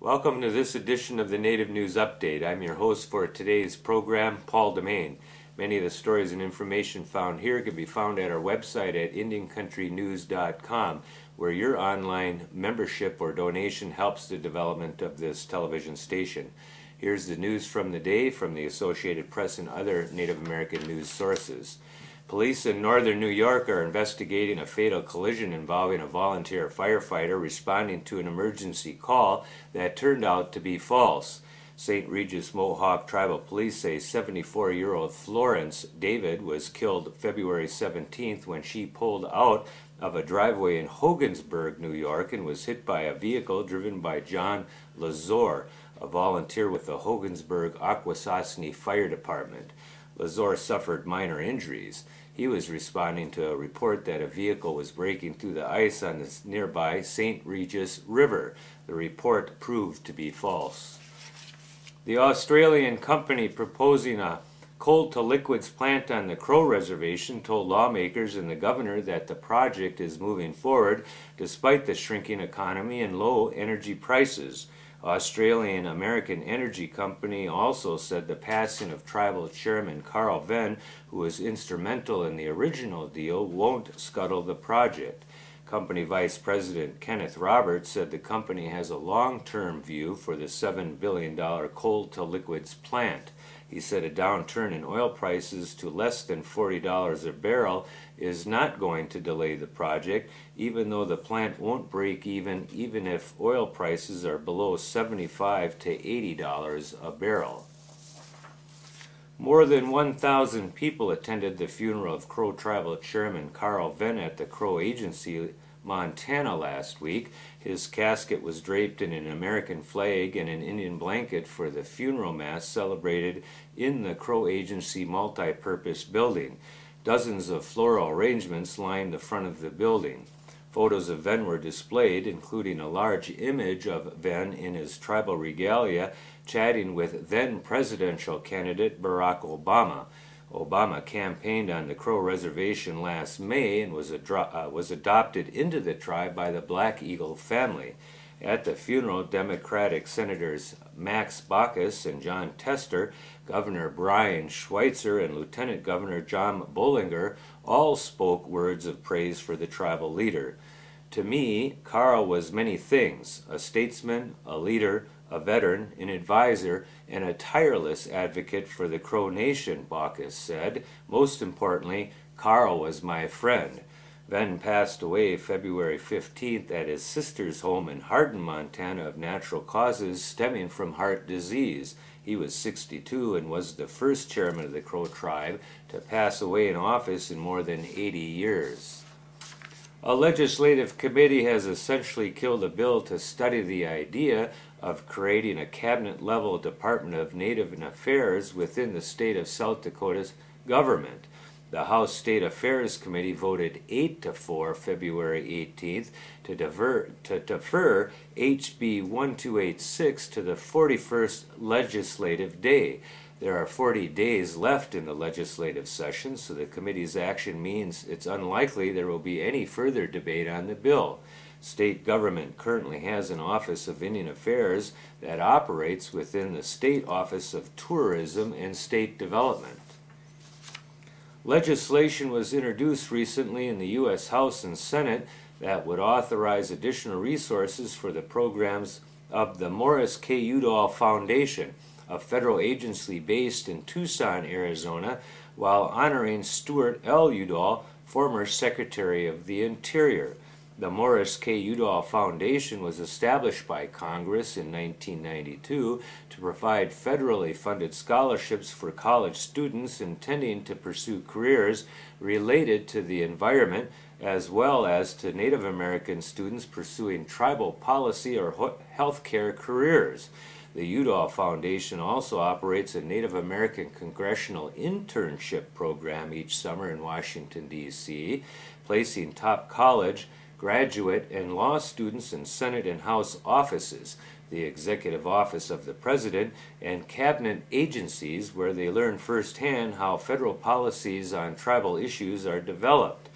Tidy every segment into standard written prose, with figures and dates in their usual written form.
Welcome to this edition of the Native News Update. I'm your host for today's program, Paul DeMain. Many of the stories and information found here can be found at our website at IndianCountryNews.com, where your online membership or donation helps the development of this television station. Here's the news from the day from the Associated Press and other Native American news sources. Police in northern New York are investigating a fatal collision involving a volunteer firefighter responding to an emergency call that turned out to be false. St. Regis Mohawk Tribal Police say 74-year-old Florence David was killed February 17th when she pulled out of a driveway in Hogansburg, New York, and was hit by a vehicle driven by John Lazore, a volunteer with the Hogansburg Akwesasne Fire Department. Lazore suffered minor injuries. He was responding to a report that a vehicle was breaking through the ice on the nearby St. Regis River. The report proved to be false. The Australian company proposing a coal-to-liquids plant on the Crow Reservation told lawmakers and the governor that the project is moving forward despite the shrinking economy and low energy prices. Australian American Energy Company also said the passing of tribal chairman Carl Venn, who was instrumental in the original deal, won't scuttle the project. Company Vice President Kenneth Roberts said the company has a long-term view for the $7 billion coal-to-liquids plant. He said a downturn in oil prices to less than $40 a barrel is not going to delay the project, even though the plant won't break even if oil prices are below $75 to $80 a barrel. More than 1,000 people attended the funeral of Crow Tribal Chairman Carl Venn at the Crow Agency, Montana last week. His casket was draped in an American flag and an Indian blanket for the funeral mass celebrated in the Crow Agency multi-purpose building. Dozens of floral arrangements lined the front of the building. Photos of Venn were displayed, including a large image of Venn in his tribal regalia chatting with then presidential candidate Barack Obama. Obama campaigned on the Crow Reservation last May and was adopted into the tribe by the Black Eagle family. At the funeral, Democratic Senators Max Baucus and John Tester, Governor Brian Schweitzer, and Lieutenant Governor John Bollinger all spoke words of praise for the tribal leader. To me, Carl was many things: a statesman, a leader, a veteran, an advisor, and a tireless advocate for the Crow Nation, Baucus said. Most importantly, Carl was my friend. Venn passed away February 15th at his sister's home in Hardin, Montana, of natural causes stemming from heart disease. He was 62 and was the first chairman of the Crow tribe to pass away in office in more than 80 years. A legislative committee has essentially killed a bill to study the idea of creating a cabinet-level Department of Native Affairs within the state of South Dakota's government. The House State Affairs Committee voted 8-4 February 18th to defer HB 1286 to the 41st legislative day. There are 40 days left in the legislative session, so the committee's action means it's unlikely there will be any further debate on the bill. State government currently has an Office of Indian Affairs that operates within the State Office of Tourism and State Development. Legislation was introduced recently in the U.S. House and Senate that would authorize additional resources for the programs of the Morris K. Udall Foundation, a federal agency based in Tucson, Arizona, while honoring Stuart L. Udall, former Secretary of the Interior. The Morris K. Udall Foundation was established by Congress in 1992 to provide federally funded scholarships for college students intending to pursue careers related to the environment, as well as to Native American students pursuing tribal policy or healthcare careers. The Udall Foundation also operates a Native American Congressional Internship Program each summer in Washington, D.C., placing top college, graduate, and law students in Senate and House offices, the Executive Office of the President, and cabinet agencies where they learn firsthand how federal policies on tribal issues are developed.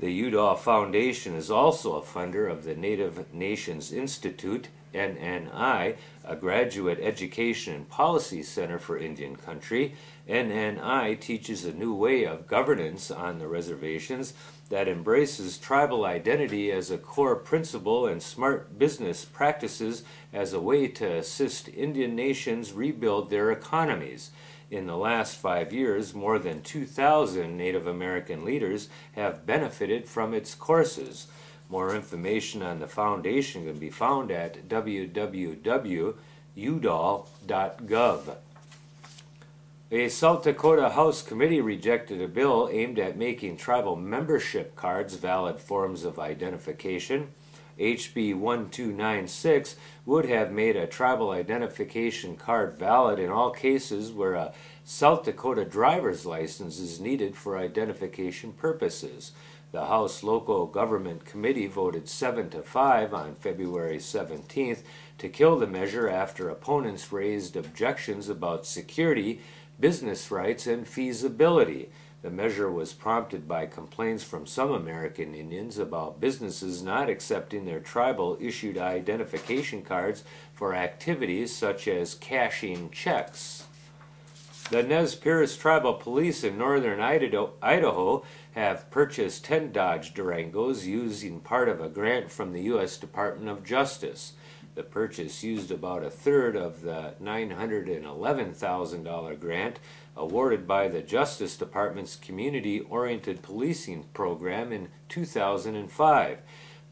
The Udall Foundation is also a funder of the Native Nations Institute, NNI, a graduate education and policy center for Indian Country. NNI teaches a new way of governance on the reservations that embraces tribal identity as a core principle and smart business practices as a way to assist Indian nations rebuild their economies. In the last 5 years, more than 2,000 Native American leaders have benefited from its courses. More information on the foundation can be found at www.udall.gov. A South Dakota House committee rejected a bill aimed at making tribal membership cards valid forms of identification. HB 1296 would have made a tribal identification card valid in all cases where a South Dakota driver's license is needed for identification purposes. The House Local Government Committee voted 7-5 on February 17th to kill the measure after opponents raised objections about security, business rights, and feasibility. The measure was prompted by complaints from some American Indians about businesses not accepting their tribal-issued identification cards for activities such as cashing checks. The Nez Perce Tribal Police in northern Idaho have purchased 10 Dodge Durangos using part of a grant from the U.S. Department of Justice. The purchase used about a third of the $911,000 grant awarded by the Justice Department's Community-Oriented Policing Program in 2005.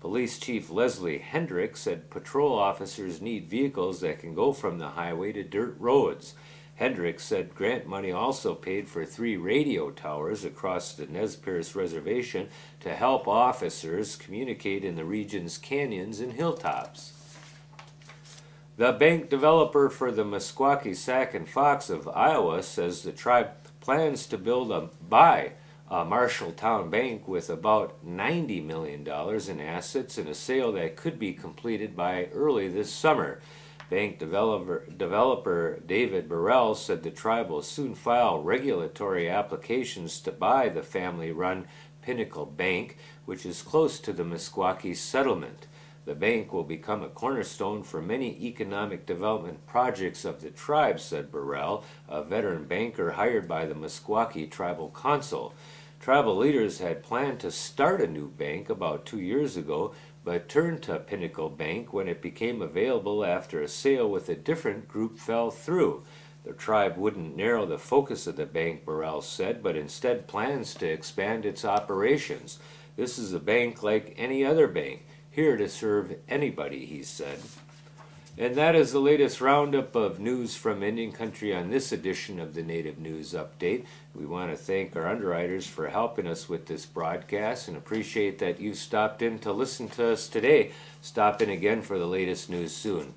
Police Chief Leslie Hendrick said patrol officers need vehicles that can go from the highway to dirt roads. Hendrick said grant money also paid for 3 radio towers across the Nez Perce Reservation to help officers communicate in the region's canyons and hilltops. The bank developer for the Meskwaki, Sac, and Fox of Iowa says the tribe plans to buy a Marshalltown bank with about $90 million in assets in a sale that could be completed by early this summer. Bank developer David Burrell said the tribe will soon file regulatory applications to buy the family-run Pinnacle Bank, which is close to the Meskwaki settlement. The bank will become a cornerstone for many economic development projects of the tribe, said Burrell, a veteran banker hired by the Meskwaki Tribal Council. Tribal leaders had planned to start a new bank about 2 years ago, but turned to Pinnacle Bank when it became available after a sale with a different group fell through. The tribe wouldn't narrow the focus of the bank, Burrell said, but instead plans to expand its operations. This is a bank like any other bank, here to serve anybody, he said. And that is the latest roundup of news from Indian Country on this edition of the Native News Update. We want to thank our underwriters for helping us with this broadcast and appreciate that you stopped in to listen to us today. Stop in again for the latest news soon.